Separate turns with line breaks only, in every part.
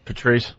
Patrice?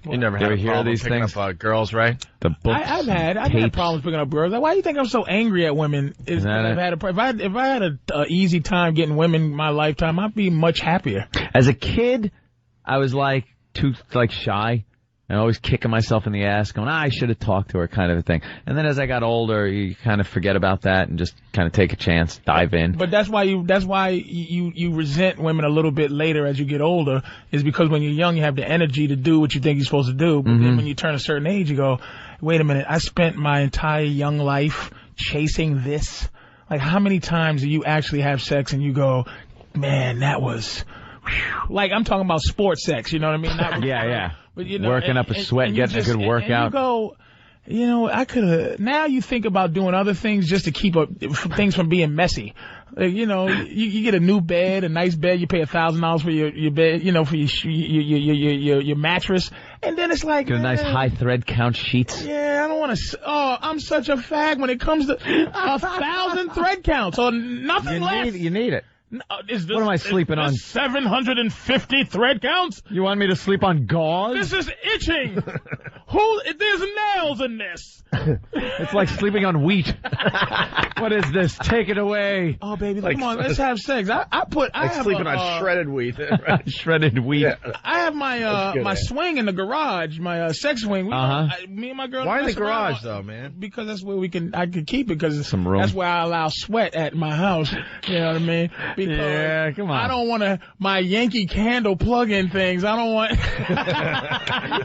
You never had a problem these picking things? Up girls, right?
The books, I've had problems picking up girls. Why do you think I'm so angry at women? If I had an easy time getting women in my lifetime, I'd be much happier.
As a kid, I was too shy. And always kicking myself in the ass, going, I should have talked to her, kind of a thing. And then as I got older, you kind of forget about that and just kind of take a chance, dive in.
But that's why you resent women a little bit later as you get older, is because when you're young, you have the energy to do what you think you're supposed to do. But then when you turn a certain age, you go, wait a minute, I spent my entire young life chasing this. Like, how many times do you actually have sex and you go, man, that was... Like, I'm talking about sports sex, you know what I mean?
Yeah.
But,
working up a sweat, getting a good workout.
And you go, I could have. Now you think about doing other things just to keep things from being messy. Like, you get a new bed, a nice bed. You pay $1,000 for your bed, for your mattress, and then it's like
get a nice high thread count sheets.
Yeah, I don't want to. Oh, I'm such a fag when it comes to 1,000 thread counts or nothing less.
You need it.
What
am I sleeping on?
750 thread counts?
You want me to sleep on gauze?
This is itching. There's nails in this.
It's like sleeping on wheat. What is this? Take it away.
Oh, baby, come on, let's have sex. I have
sleeping on shredded wheat.
Shredded wheat.
Yeah.
I have my swing in the garage, my sex swing. Me and my girl.
Why in the garage though, man?
Because that's where I can keep it because
some room.
That's where I allow sweat at my house. You know what I mean?
Yeah, come on.
I don't want my Yankee Candle plug-in things. I don't want.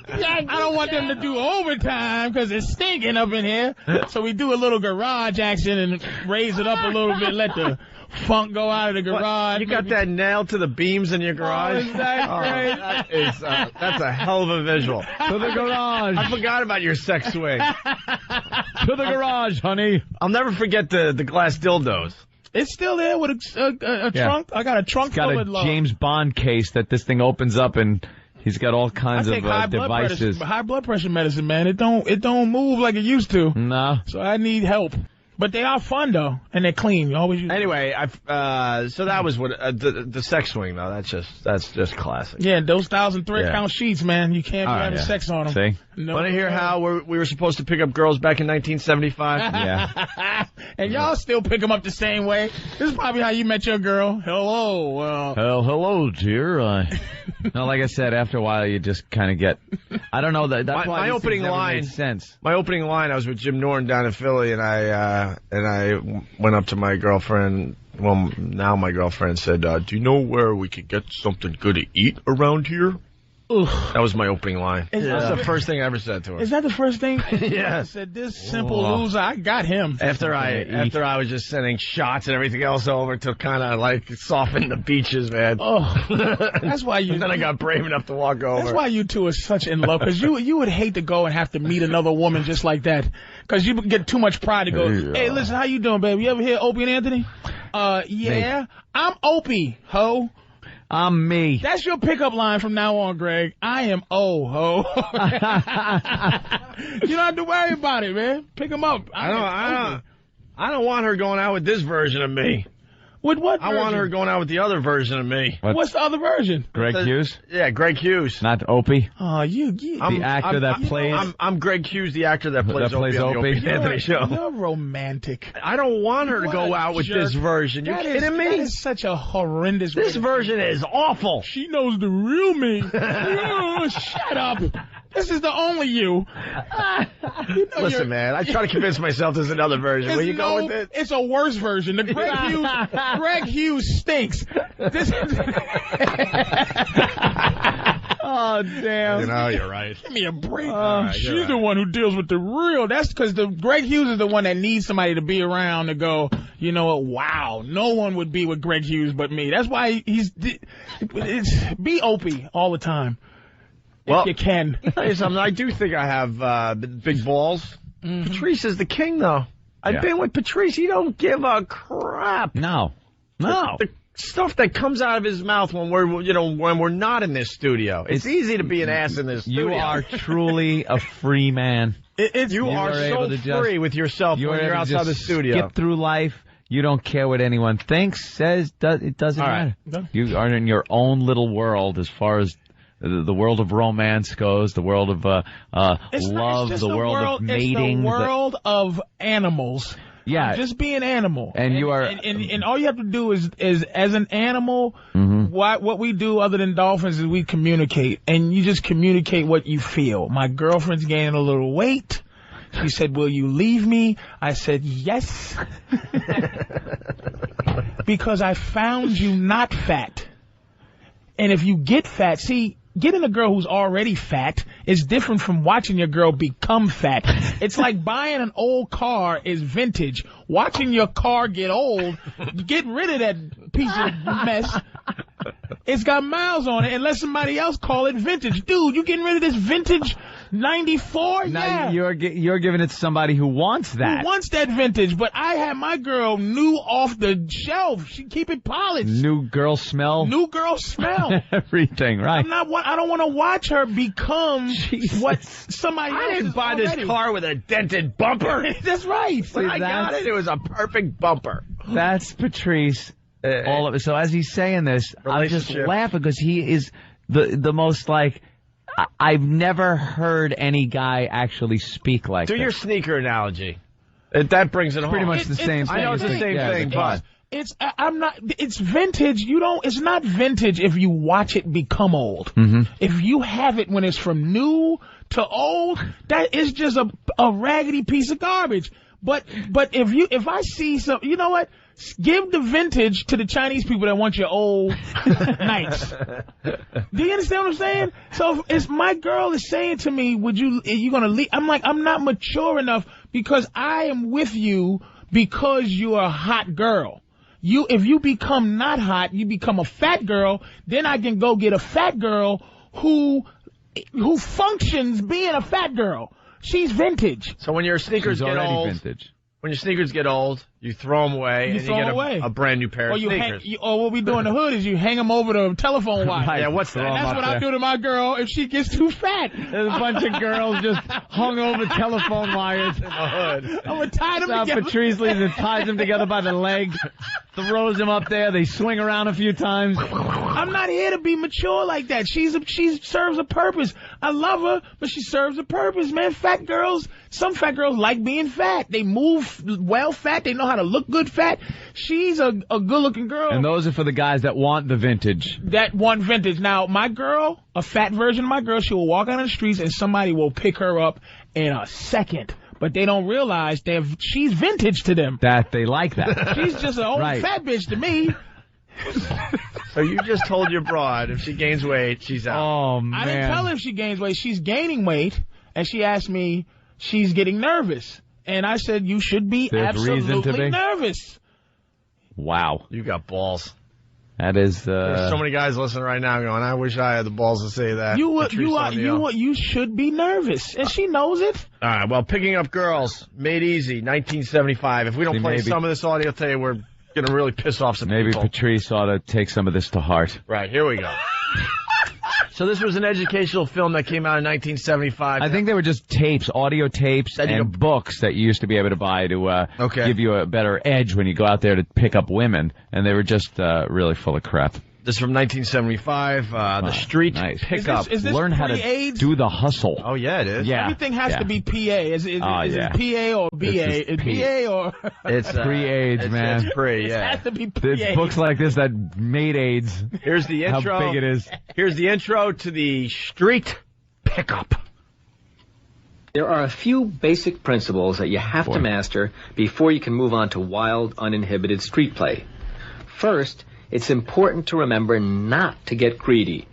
I don't want them to do overtime because it's stinking up in here. So we do a little garage action and raise it up a little bit. Let the funk go out of the garage.
You got that nailed to the beams in your garage?
Oh, that's
that's a hell of a visual.
To the garage.
I forgot about your sex swing.
To the garage, honey.
I'll never forget the glass dildos.
It's still there with a trunk. I got a trunk full of love.
James Bond case that this thing opens up and he's got all kinds of devices.
High blood pressure medicine, man. It don't move like it used to.
No.
So I need help. But they are fun though, and they're clean. You always use
anyway. So that was what the sex swing though. That's just classic.
Yeah, those 1,000 thread count sheets, man. You can't be having sex on them.
See?
No, want to hear how we were supposed to pick up girls back in 1975?
Yeah.
And y'all still pick them up the same way. This is probably how you met your girl. Hello.
Hello, dear. No, like I said, after a while you just kind of get. I don't know that. That's why
my opening line
made sense.
My opening line. I was with Jim Norton down in Philly, and I went up to my girlfriend. Well, now my girlfriend said, "Do you know where we could get something good to eat around here?" Oof. That was my opening line. That's the first thing I ever said to her.
Is that the first thing?
Yeah.
I said, this simple loser, I got him.
After I was just sending shots and everything else over to kind of like soften the beaches, man.
Oh, that's why you.
And then I got brave enough to walk over.
That's why you two are such in love, because you would hate to go and have to meet another woman just like that, because you get too much pride to go. Hey, listen, how you doing, baby? You ever hear Opie and Anthony? Yeah, I'm Opie, ho.
I'm me.
That's your pickup line from now on, Greg. I am ho. You don't have to worry about it, man. Pick him up.
I don't want her going out with this version of me.
With what version?
I want her going out with the other version of me.
What's the other version?
Greg Hughes?
Yeah, Greg Hughes.
Not Opie?
Oh,
the actor that plays...
I'm Greg Hughes, the actor that plays Opie on the Opie and Anthony show.
You're romantic.
I don't want her to go out with this version. You kidding me?
That is such a horrendous
This version is awful.
She knows the real me. Oh, shut up. This is the only you.
Listen, man, I try to convince myself there's another version. Will you go with it?
It's a worse version. The Greg Hughes stinks. This is... Oh, damn.
You know, you're right.
Give me a break. She's the one who deals with the real. That's because Greg Hughes is the one that needs somebody to be around to go, you know what, wow, no one would be with Greg Hughes but me. That's why be Opie all the time. Well, if you can.
I do think I have big balls. Mm-hmm. Patrice is the king, though. I've been with Patrice. He don't give a crap.
No.
The stuff that comes out of his mouth when we're not in this studio. It's easy to be an ass in this studio.
You are truly a free man.
You are so free with yourself when you're outside the studio.
Skip through life. You don't care what anyone thinks, says. It doesn't matter. You are in your own little world as far as the world of romance goes, the world of love, the world of mating.
It's the world of animals.
Yeah,
just be an animal,
and you are,
and all you have to do is as an animal. What we do other than dolphins is we communicate, and you just communicate what you feel. My girlfriend's gaining a little weight. She said, "Will you leave me?" I said, "Yes," because I found you not fat. And if you get fat, see, getting a girl who's already fat is different from watching your girl become fat. It's like buying an old car is vintage. Watching your car get old, get rid of that piece of mess. It's got miles on it, and let somebody else call it vintage. Dude, you getting rid of this vintage 94?
Now
yeah.
You're giving it to somebody who wants that.
Who wants that vintage? But I had my girl new off the shelf. She keep it polished.
New girl smell. Everything, right.
I don't want to watch her become what somebody else.
I didn't buy
already.
this car with a dented bumper.
That's right.
When I got it, it was a perfect bumper.
That's Patrice. All of it. So as he's saying this, I'm just laughing because he is the most like. I've never heard any guy actually speak like that.
Do your sneaker analogy. That brings it home.
Pretty much the same thing.
I know it's the same thing, but
it's vintage. It's not vintage if you watch it become old. If you have it when it's from new to old, that is just a raggedy piece of garbage. But if I see some, you know what? Give the vintage to the Chinese people that want your old nights. Do you understand what I'm saying? So if my girl is saying to me, are you going to leave? I'm like, I'm not mature enough because I am with you because you're a hot girl. If you become not hot, you become a fat girl, then I can go get a fat girl who functions being a fat girl. She's vintage.
So when your sneakers get old,
vintage.
When your sneakers get old, you throw them away, and you get a brand new pair of sneakers.
Or what we do in the hood is you hang them over the telephone wire.
Right. Yeah, what's that?
And that's what I do to my girl if she gets too fat.
There's a bunch of girls just hung over telephone wires in the hood.
I'm going to tie them together.
Patrice leaves and ties them together by the legs, throws them up there. They swing around a few times.
I'm not here to be mature like that. She serves a purpose. I love her, but she serves a purpose, man. Some fat girls like being fat. They move well fat. They know how to look good fat. She's a good-looking girl.
And those are for the guys that want the vintage.
That want vintage. Now, my girl, a fat version of my girl, she will walk out on the streets and somebody will pick her up in a second. But they don't realize she's vintage to them.
That they like that.
She's just an old fat bitch to me.
So you just told your broad if she gains weight, she's out.
Oh, man.
I didn't tell her if she gains weight. She's gaining weight, and she asked me, she's getting nervous. And I said, you should be absolutely nervous.
Wow.
You got balls.
That is,
There's so many guys listening right now going, I wish I had the balls to say that.
You should be nervous. And she knows it.
All right, well, picking up girls, made easy, 1975. If we don't play some of this audio today, we're going to really piss off some people.
Maybe Patrice ought to take some of this to heart.
Right, here we go. So this was an educational film that came out in 1975.
I think they were just tapes, audio tapes, and books that you used to be able to buy to give you a better edge when you go out there to pick up women, and they were just really full of crap.
This is from 1975, the Street Pickup.
Is this
Learn how to do the hustle.
Oh, yeah, it is.
Yeah.
Everything has to be PA. Is it PA or BA? Is PA or...
It's pre-AIDS, man.
It's pre,
It has to be PA.
It's books like this that made AIDS.
Here's the intro.
How big it is.
Here's the intro to the Street Pickup.
There are a few basic principles that you have to master before you can move on to wild, uninhibited street play. First, it's important to remember not to get greedy.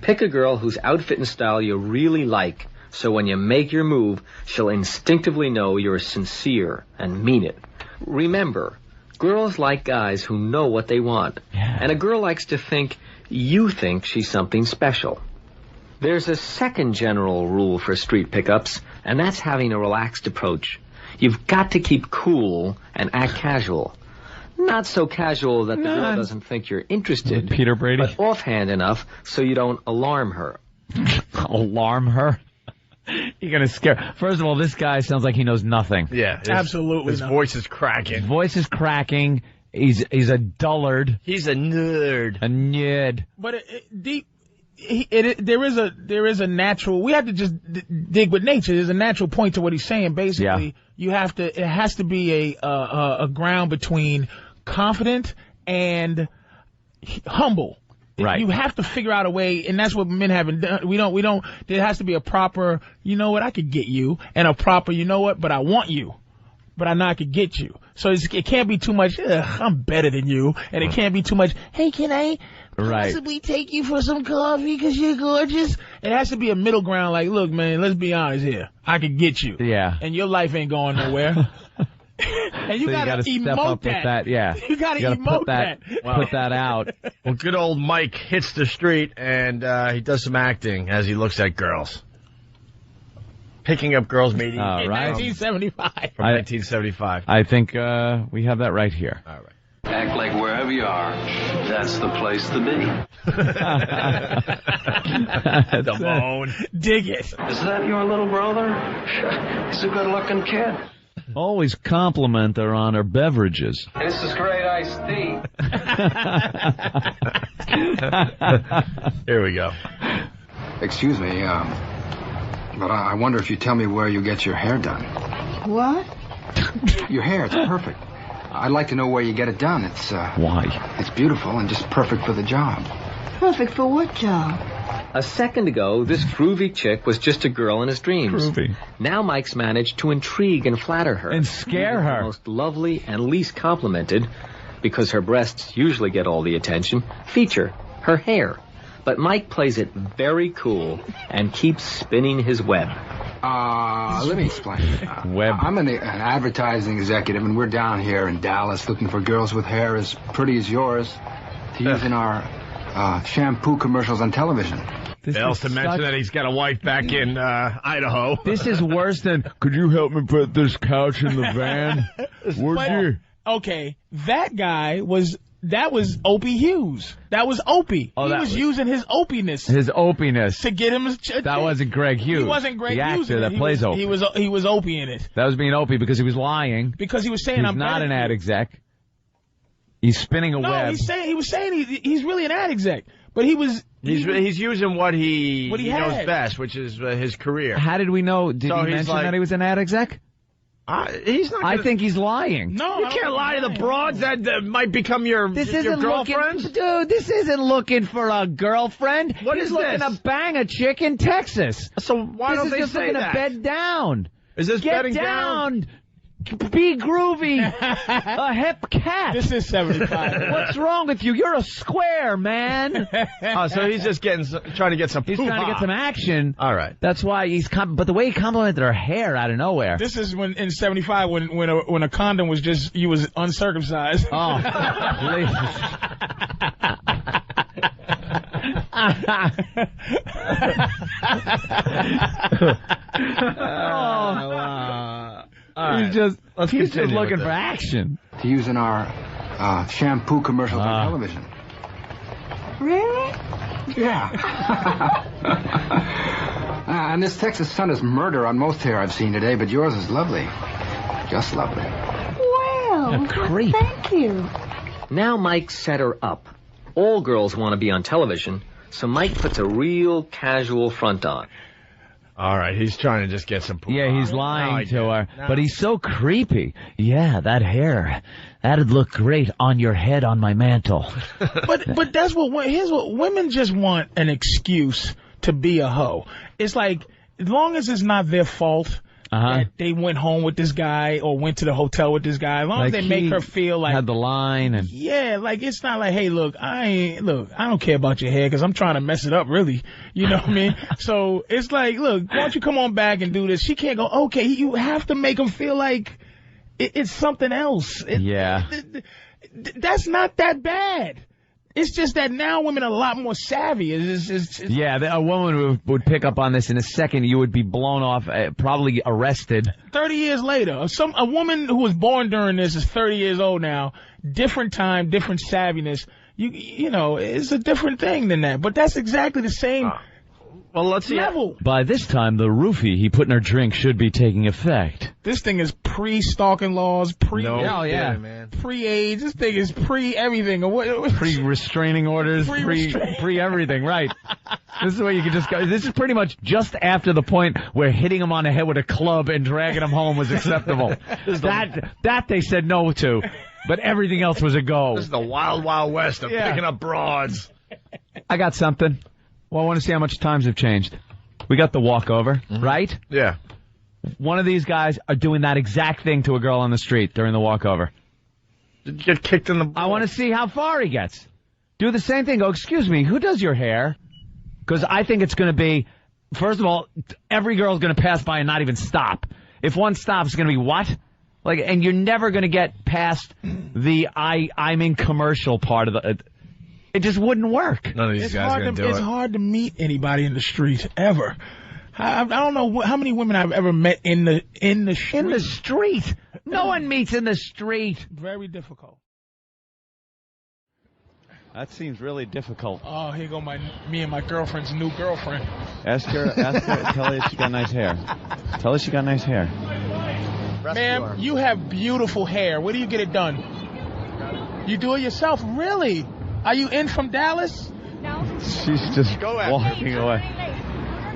Pick a girl whose outfit and style you really like, so when you make your move, she'll instinctively know you're sincere and mean it. Remember, girls like guys who know what they want, and a girl likes to think you think she's something special. There's a second general rule for street pickups, and that's having a relaxed approach. You've got to keep cool and act casual. Not so casual that the girl doesn't think you're interested,
Peter Brady,
but offhand enough so you don't alarm her.
Alarm her? You're going to scare... First of all, this guy sounds like he knows nothing.
Yeah.
Absolutely
His voice is cracking.
His voice is cracking. He's a dullard.
He's a nerd.
A nerd.
But there is a natural. We have to just dig with nature. There's a natural point to what he's saying. Basically, it has to be a ground between confident and humble.
Right.
You have to figure out a way, and that's what men haven't done. We don't, there has to be a proper, you know what, I could get you, and a proper, you know what, but I want you, but I know I could get you. So it can't be too much, I'm better than you, and it can't be too much, hey, can I possibly take you for some coffee because you're gorgeous? It has to be a middle ground, like, look, man, let's be honest here. I could get you.
Yeah.
And your life ain't going nowhere. And you gotta
step up with that. Yeah.
You gotta emote that.
Put that out.
Well, good old Mike hits the street, and he does some acting as he looks at girls. Picking up girls meeting.
In
Right.
1975.
From 1975.
I think we have that right here.
All right.
Act like wherever you are, that's the place to be.
The bone.
Dig it.
Is that your little brother? He's a good-looking kid.
Always compliment her on her beverages.
This is great iced tea.
Here we go.
Excuse me, but I wonder if you tell me where you get your hair done.
What?
Your hair, it's perfect. I'd like to know where you get it done. It's
Why?
It's beautiful and just perfect for the job.
Perfect for what job?
A second ago, this groovy chick was just a girl in his dreams.
Groovy.
Now Mike's managed to intrigue and flatter her.
And scare
Even
her.
The most lovely and least complimented, because her breasts usually get all the attention, feature her hair. But Mike plays it very cool and keeps spinning his web.
Let me explain.
Web.
I'm an advertising executive, and we're down here in Dallas looking for girls with hair as pretty as yours to use in our shampoo commercials on television.
Fails to mention that he's got a wife back in Idaho.
This is worse than, could you help me put this couch in the van? Would you?
Okay, that was Opie Hughes. That was Opie.
Oh,
he was using his Opie-ness
His Opie-ness.
to get him.
That wasn't Greg Hughes.
He wasn't Greg
the
Hughes.
actor that plays Opie.
He was Opie in it.
That was being Opie because he was lying.
Because he was saying,
He's
I'm
not
better
an
than
ad
you.
exec. He's spinning a
No,
web.
he was saying he's really an ad exec. But
He's using what he knows
had.
best, which is his career.
How did we know? Did
So
he
he's
mention
like-
that he was an ad exec?
He's not.
I
Gonna,
think he's lying.
No,
you can't lie to the broads that might become your girlfriends.
Dude, this isn't looking for a girlfriend.
What
He's
is
looking
this?
to bang a chick in Texas.
So why
This
don't
is
they
just
say
looking
that?
to bed down.
Is this
Get
bedding down?
Be groovy. A hip cat.
This is 75.
What's wrong with you? You're a square, man.
Oh, so he's just trying to get some.
He's trying to get some action.
All right.
That's why but the way he complimented her hair out of nowhere.
This is when in 75 when a condom was just you was uncircumcised.
Oh, please. He's just
continue
looking
with
for
this.
action.
To use in our shampoo commercials on television.
Really?
Yeah. And this Texas sun is murder on most hair I've seen today, but yours is lovely. Just lovely.
Well,
A creep.
thank you.
Now Mike set her up. All girls want to be on television, so Mike puts a real casual front on.
All right, he's trying to just get some.
Yeah, he's
No,
lying
I
to
didn't.
her.
No.
But he's so creepy. Yeah, that hair. That'd look great on your head on my mantle.
But that's here's what women just want an excuse to be a hoe. It's like as long as it's not their fault that they went home with this guy or went to the hotel with this guy, as long as they make her feel like
had the line and
yeah, like it's not like, hey, look, I don't care about your hair because I'm trying to mess it up, really. You know what I mean? So it's like, look, why don't you come on back and do this? She can't go. Okay, you have to make them feel like it's something else. That's not that bad. It's just that now women are a lot more savvy.
yeah, a woman would pick up on this in a second. You would be blown off, probably arrested.
30 years later, a woman who was born during this is 30 years old now. Different time, different savviness. You know, it's a different thing than that. But that's exactly the same
Well, let's see.
level.
By this time, the roofie he put in her drink should be taking effect.
This thing is pre-stalking laws,
Man.
pre-age. This thing is pre-everything.
Pre-restraining orders,
Pre-restraint.
pre-everything, right. This is where you can just go. This is pretty much just after the point where hitting him on the head with a club and dragging him home was acceptable. That they said no to, but everything else was a go.
This is the wild, wild west of picking up broads.
I got something. Well, I want to see how much times have changed. We got the walkover, right?
Yeah.
One of these guys are doing that exact thing to a girl on the street during the walkover.
Get kicked in the balls.
I want to see how far he gets. Do the same thing. Go, excuse me, who does your hair? Because I think it's going to be, first of all, every girl's going to pass by and not even stop. If one stops, it's going to be what? Like, and you're never going to get past the I'm in commercial part of the. It just wouldn't work.
None of these guys are going to do it.
It's hard to meet anybody in the street ever. I don't know how many women I've ever met in the street.
In the street. No one meets in the street.
Very difficult.
That seems really difficult.
Oh, here go me and my girlfriend's new girlfriend.
Ask her, tell her she got nice hair. Tell her she got nice hair.
Ma'am, you have beautiful hair. Where do you get it done? You do it yourself? Really? Are you in from Dallas?
No.
She's just walking away.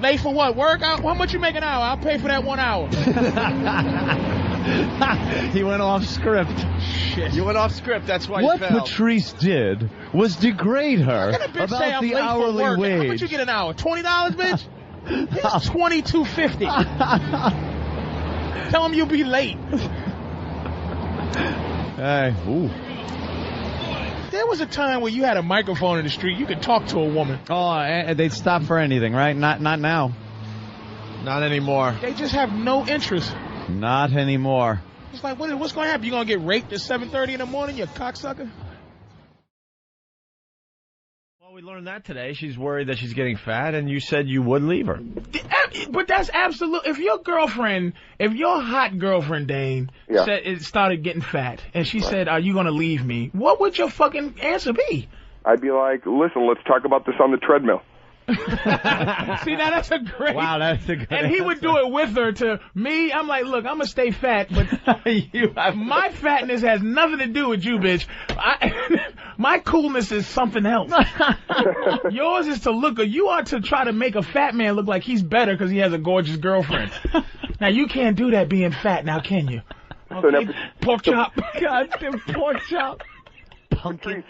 Late for what? Work? How much you make an hour? I'll pay for that 1 hour.
He went off script.
Shit.
You went off script. That's why
What
you failed.
Patrice did was degrade her
How can a bitch say
about
I'm
the
late
hourly
for work?
wage.
How much you get an hour? $20, bitch? It's $22.50. Tell him you'll be late.
Hey, ooh.
There was a time where you had a microphone in the street. You could talk to a woman.
Oh, they'd stop for anything, right? Not now.
Not anymore.
They just have no interest.
Not anymore.
It's like, what's going to happen? You going to get raped at 7:30 in the morning, you cocksucker?
Well, we learned that today. She's worried that she's getting fat, and you said you would leave her.
But that's absolute. If your hot girlfriend, Dane, said it started getting fat, and she said, "Are you going to leave me?" What would your fucking answer be?
I'd be like, listen, let's talk about this on the treadmill.
See, now that's a great.
Wow, that's a good
And he would do it with her. To me, I'm like, look, I'm gonna stay fat, but my fatness has nothing to do with you, bitch. My coolness is something else. Yours is to look. You are to try to make a fat man look like he's better because he has a gorgeous girlfriend. Now you can't do that being fat, now can you? Okay, pork chop. God damn pork chop. Pumpkin.